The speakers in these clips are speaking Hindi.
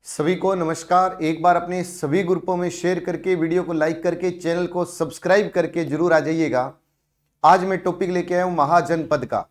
सभी को नमस्कार। एक बार अपने सभी ग्रुपों में शेयर करके, वीडियो को लाइक करके, चैनल को सब्सक्राइब करके जरूर आ जाइएगा। आज मैं टॉपिक लेके आया हूं महाजनपद का।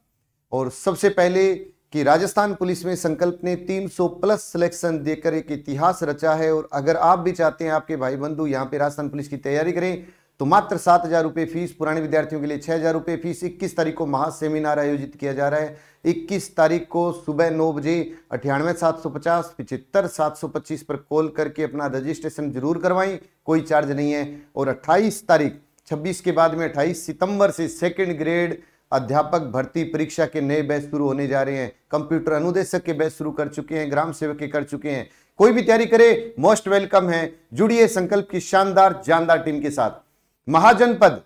और सबसे पहले कि राजस्थान पुलिस में संकल्प ने 300 प्लस सिलेक्शन देकर एक इतिहास रचा है। और अगर आप भी चाहते हैं आपके भाई बंधु यहाँ पे राजस्थान पुलिस की तैयारी करें तो मात्र 7,000 रुपये फीस, पुराने विद्यार्थियों के लिए 6,000 रुपये फीस। 21 तारीख को महा सेमिनार आयोजित किया जा रहा है। 21 तारीख को सुबह 9 बजे 98,750 75,725 पर कॉल करके अपना रजिस्ट्रेशन जरूर करवाएं, कोई चार्ज नहीं है। और 28 तारीख 26 के बाद में 28 सितंबर से सेकंड ग्रेड अध्यापक भर्ती परीक्षा के नए बैच शुरू होने जा रहे हैं। कंप्यूटर अनुदेशक के बैच शुरू कर चुके हैं, ग्राम सेवक के कर चुके हैं। कोई भी तैयारी करे मोस्ट वेलकम है। जुड़िए संकल्प की शानदार जानदार टीम के साथ। महाजनपद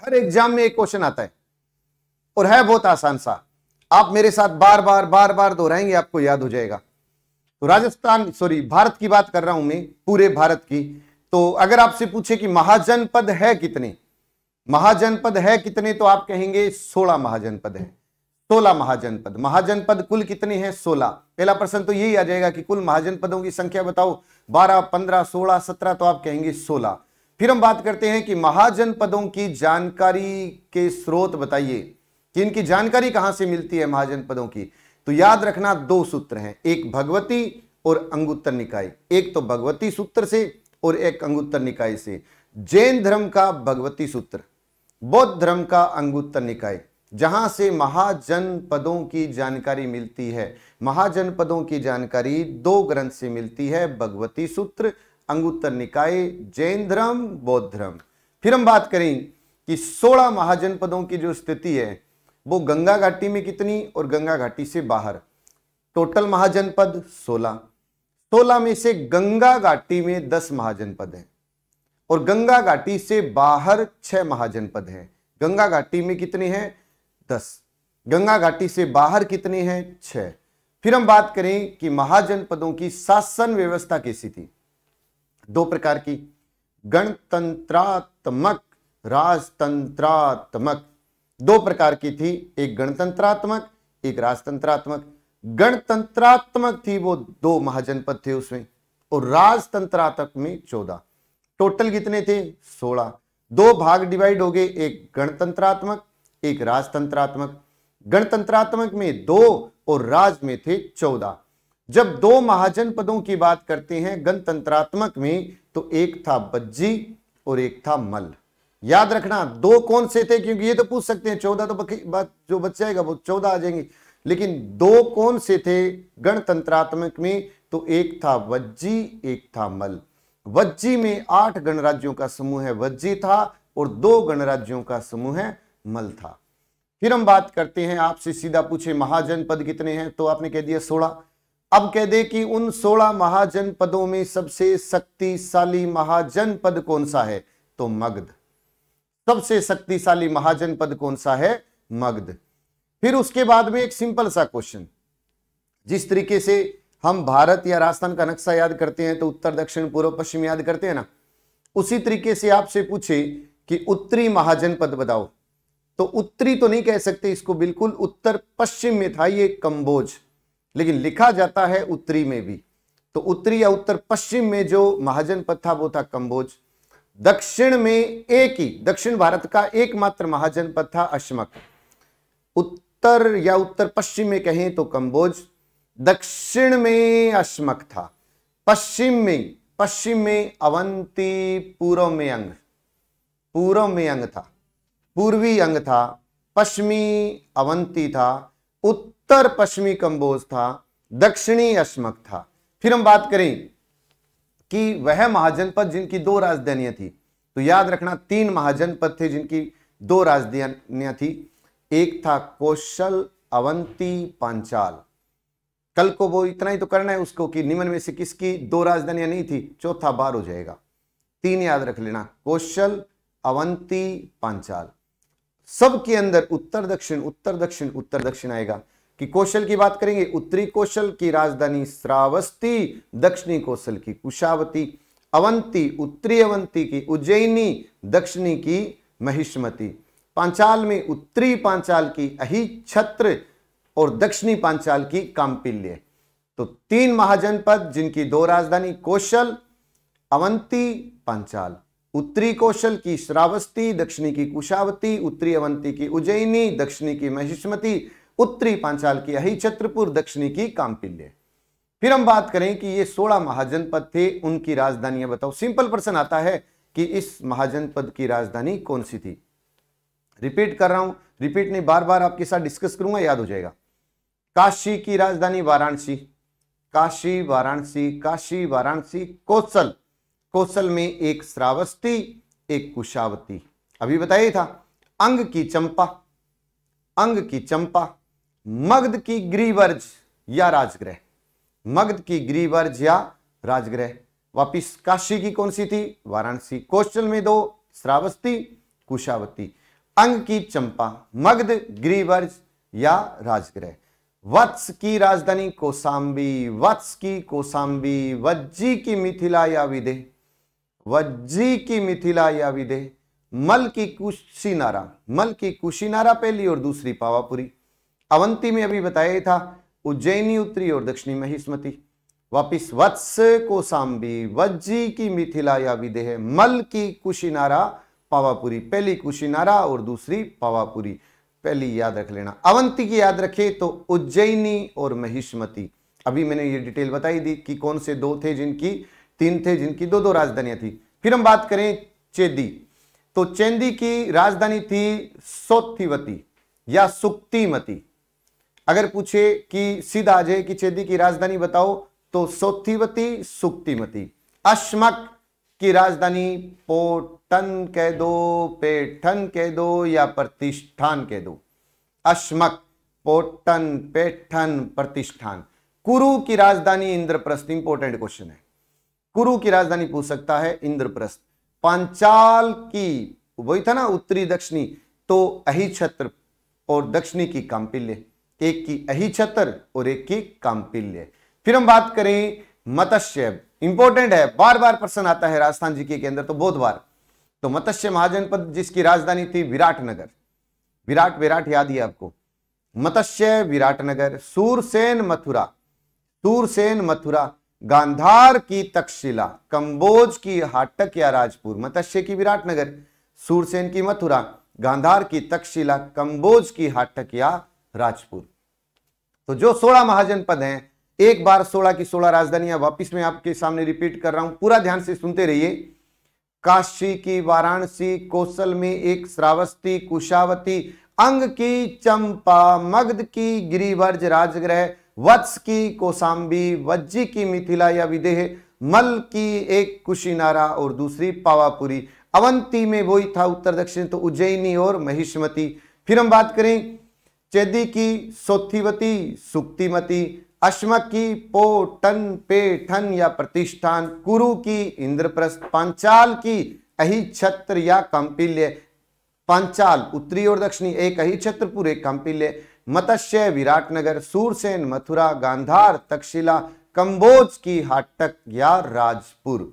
हर एग्जाम में एक क्वेश्चन आता है और है बहुत आसान सा। आप मेरे साथ बार बार दोहराएंगे, आपको याद हो जाएगा। तो भारत की बात कर रहा हूं मैं, पूरे भारत की। तो अगर आपसे पूछे कि महाजनपद है कितने, महाजनपद है कितने, तो आप कहेंगे 16 महाजनपद है। 16 महाजनपद। महाजनपद कुल कितने हैं? 16। पहला प्रश्न तो यही आ जाएगा कि कुल महाजनपदों की संख्या बताओ। 12, 15, 16, 17, तो आप कहेंगे 16। फिर हम बात करते हैं कि महाजनपदों की जानकारी के स्रोत बताइए कि इनकी जानकारी कहां से मिलती है महाजनपदों की। तो याद रखना 2 सूत्र हैं, एक भगवती और अंगुत्तर निकाय। एक तो भगवती सूत्र से और एक अंगुत्तर निकाय से। जैन धर्म का भगवती सूत्र, बौद्ध धर्म का अंगुत्तर निकाय, जहां से महाजनपदों की जानकारी मिलती है। महाजनपदों की जानकारी 2 ग्रंथ से मिलती है, भगवती सूत्र, अंगुत्तर निकाय, जैन धर्म, बौद्ध धर्म। फिर हम बात करें कि 16 महाजनपदों की जो स्थिति है वो गंगा घाटी में कितनी और गंगा घाटी से बाहर। टोटल महाजनपद 16। 16 में से गंगा घाटी में 10 महाजनपद हैं और गंगा घाटी से बाहर 6 महाजनपद हैं। गंगा घाटी में कितने हैं? 10। गंगा घाटी से बाहर कितने हैं? 6। फिर हम बात करें कि महाजनपदों की शासन व्यवस्था कैसी थी। 2 प्रकार की, गणतंत्रात्मक, राजतंत्रात्मक। 2 प्रकार की थी, एक गणतंत्रात्मक, एक राजतंत्रात्मक। गणतंत्रात्मक थी वो 2 महाजनपद थे उसमें, और राजतंत्रात्मक में 14। टोटल कितने थे? 16। 2 भाग डिवाइड हो गए, एक गणतंत्रात्मक, एक राजतंत्रात्मक। गणतंत्रात्मक में 2 और राज में थे 14। जब 2 महाजनपदों की बात करते हैं गणतंत्रात्मक में, तो एक था बज्जी और एक था मल। याद रखना 2 कौन से थे, क्योंकि ये तो पूछ सकते हैं 14 तो जो बच जाएगा वो 14 आ जाएंगे, लेकिन 2 कौन से थे गणतंत्रात्मक में, तो एक था वज्जी, एक था मल। वज्जी में 8 गणराज्यों का समूह है वज्जी था, और 2 गणराज्यों का समूह है मल था। फिर हम बात करते हैं, आपसे सीधा पूछे महाजनपद कितने हैं, तो आपने कह दिया 16। अब कह दे कि उन 16 महाजनपदों में सबसे शक्तिशाली महाजनपद कौन सा है, तो मगध। सबसे शक्तिशाली महाजनपद कौन सा है? मगध। फिर उसके बाद में एक सिंपल सा क्वेश्चन, जिस तरीके से हम भारत या राजस्थान का नक्शा याद करते हैं तो उत्तर, दक्षिण, पूर्व, पश्चिम याद करते हैं ना, उसी तरीके से आपसे पूछे कि उत्तरी महाजनपद बताओ, तो उत्तरी तो नहीं कह सकते इसको, बिल्कुल उत्तर पश्चिम में था ये कंबोज, लेकिन लिखा जाता है उत्तरी में भी। तो उत्तरी या उत्तर पश्चिम में जो महाजनपद था वो था कंबोज। दक्षिण में एक ही, दक्षिण भारत का एकमात्र महाजनपद था अशमक। उत्तर या उत्तर पश्चिम में कहें तो कंबोज, दक्षिण में अशमक था, पश्चिम में अवंती, पूर्व में अंग था, पूर्वी अंग था, पश्चिमी अवंती था, उत्तर पश्चिमी कंबोज था, दक्षिणी अशमक था। फिर हम बात करें कि वह महाजनपद जिनकी 2 राजधानियां थी, तो याद रखना 3 महाजनपद थे जिनकी 2 राजधानियां थी। एक था कौशल, अवंती, पांचाल। कल को वो इतना ही तो करना है उसको कि निम्न में से किसकी 2 राजधानियां नहीं थी, चौथा बार हो जाएगा। 3 याद रख लेना, कौशल, अवंती, पांचाल। सबके अंदर उत्तर दक्षिण उत्तर दक्षिण उत्तर दक्षिण आएगा। कि कौशल की बात करेंगे, उत्तरी कौशल की राजधानी श्रावस्ती, दक्षिणी कौशल की कुशावती। अवंती, उत्तरी अवंती की उज्जैनी, दक्षिणी की महिष्मती। पांचाल में उत्तरी पांचाल की अहिछत्र और दक्षिणी पांचाल की काम्पिल्य। तो 3 महाजनपद जिनकी 2 राजधानी, कौशल, अवंती, पांचाल। उत्तरी कौशल की श्रावस्ती, दक्षिणी की कुशावती, उत्तरी अवंती की उज्जैनी, दक्षिणी की महिष्मती, उत्तरी पांचाल की अहिछत्रपुर, दक्षिणी की कांपिल्य। फिर हम बात करें कि ये 16 महाजनपद थे, उनकी राजधानियां बताओ। सिंपल प्रश्न आता है कि इस महाजनपद की राजधानी कौन सी थी। रिपीट कर रहा हूं, रिपीट नहीं, बार बार आपके साथ डिस्कस करूंगा, याद हो जाएगा। काशी की राजधानी वाराणसी, काशी वाराणसी, काशी वाराणसी। कौशल, कौशल में एक श्रावस्ती, एक कुशावती, अभी बताया था। अंग की चंपा, अंग की चंपा। मगध की गिरिवर्ज या राजगृह, मगध की गिरिवर्ज या राजगृह। वापिस काशी की कौन सी थी, वाराणसी। कौशल में 2, श्रावस्ती, कुशावती। अंग की चंपा, मगध, गिरिवर्ज या राजगृह। वत्स की राजधानी कौशांबी, वत्स की कौशांबी। वज्जी की मिथिला या विदेह, वज्जी की मिथिला या विदेह। मल की कुशीनारा, मल की कुशीनारा पहली और दूसरी पावापुरी। अवंती में अभी बताया था, उज्जैनी उत्तरी और दक्षिणी महिष्मती। वापिस वत्स, कौशांबी, वज्जी की मिथिला या विदेह, मल की कुशीनारा, पावापुरी। पहली कुशीनारा और दूसरी पावापुरी, पहली याद रख लेना। अवंती की याद रखे तो उज्जैनी और महिष्मती। अभी मैंने ये डिटेल बताई दी कि कौन से 2 थे जिनकी, 3 थे जिनकी 2-2 राजधानियां थी। फिर हम बात करें चेदी, तो चेदी की राजधानी थी सोत्थिवती या सुक्तिमती। अगर पूछे कि सीधा आ जाए कि चेदी की राजधानी बताओ तो सोत्थिवती, सुक्तिमती। अश्मक की राजधानी पोटन कह दो, पेठन कह दो या प्रतिष्ठान कह दो। अश्मक, पोटन, पेठन, प्रतिष्ठान। कुरु की राजधानी इंद्रप्रस्थ, इंपॉर्टेंट क्वेश्चन है। कुरु की राजधानी पूछ सकता है इंद्रप्रस्थ। पांचाल की, वही था ना उत्तरी दक्षिणी, तो अहिछत्र और दक्षिणी की कांपिल्य। एक की अहिछत्र और एक की कांपिल्य। फिर हम बात करें मत्स्य, इंपॉर्टेंट है, बार बार प्रश्न आता है राजस्थान जीके के अंदर, तो बहुत बार। तो मत्स्य महाजनपद जिसकी राजधानी थी विराटनगर, विराट, विराट याद ही आपको। मत्स्य विराटनगर। सूरसेन मथुरा, सूरसेन मथुरा। गांधार की तक्षशिला, कंबोज की हाटक या राजपुर। मत्स्य की विराटनगर, सूरसेन की मथुरा, गांधार की तक्षशिला, कंबोज की हाटक या राजपुर। तो जो 16 महाजनपद हैं, एक बार 16 की 16 राजधानियां वापिस मैं आपके सामने रिपीट कर रहा हूं, पूरा ध्यान से सुनते रहिए। काशी की वाराणसी, कौशल में एक श्रावस्ती, कुशावती। अंग की चंपा, मगध की गिरिवर्ज राजगृह, वत्स की कौशांबी, वज्जी की मिथिला या विदेह, मल की एक कुशीनारा और दूसरी पावापुरी। अवंती में वही था उत्तर दक्षिण, तो उज्जैनी और महिष्मती। फिर हम बात करें चेदी की सोत्थिवती, सुक्तिमती। अश्मक की पोटन, पेठन या प्रतिष्ठान। कुरु की इंद्रप्रस्थ। पांचाल की अहिछत्र या कांपिल्य। पांचाल उत्तरी और दक्षिणी, एक अहिछत्रपुर, एक कांपिल्य। मत्स्य विराटनगर, सूरसेन मथुरा, गांधार तक्षशिला, कंबोज की हाटक या राजपुर।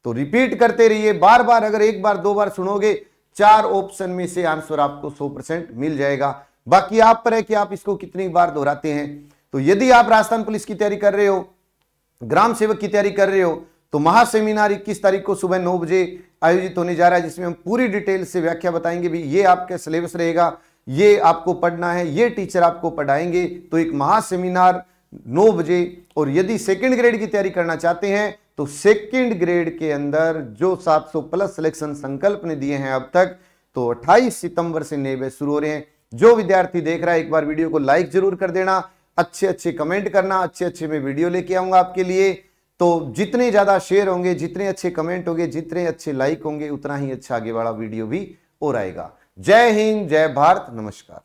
तो रिपीट करते रहिए बार बार, अगर एक बार 2 बार सुनोगे 4 ऑप्शन में से आंसर आपको 100% मिल जाएगा। बाकी आप पर है कि आप इसको कितनी बार दोहराते हैं। तो यदि आप राजस्थान पुलिस की तैयारी कर रहे हो, ग्राम सेवक की तैयारी कर रहे हो, तो महासेमिनार 21 तारीख को सुबह 9 बजे आयोजित होने जा रहा है, जिसमें हम पूरी डिटेल से व्याख्या बताएंगे। भी ये आपका सिलेबस रहेगा, ये आपको पढ़ना है, ये टीचर आपको पढ़ाएंगे। तो एक महासेमिनार 9 बजे। और यदि सेकंड ग्रेड की तैयारी करना चाहते हैं तो सेकंड ग्रेड के अंदर जो 700 प्लस सिलेक्शन संकल्प ने दिए हैं अब तक, तो 28 सितंबर से नए बैच शुरू हो रहे हैं। जो विद्यार्थी देख रहा है एक बार वीडियो को लाइक जरूर कर देना, अच्छे अच्छे कमेंट करना, अच्छे अच्छे मैं वीडियो लेके आऊंगा आपके लिए। तो जितने ज्यादा शेयर होंगे, जितने अच्छे कमेंट होंगे, जितने अच्छे लाइक होंगे, उतना ही अच्छा आगे वाला वीडियो भी और आएगा। जय हिंद, जय भारत, नमस्कार।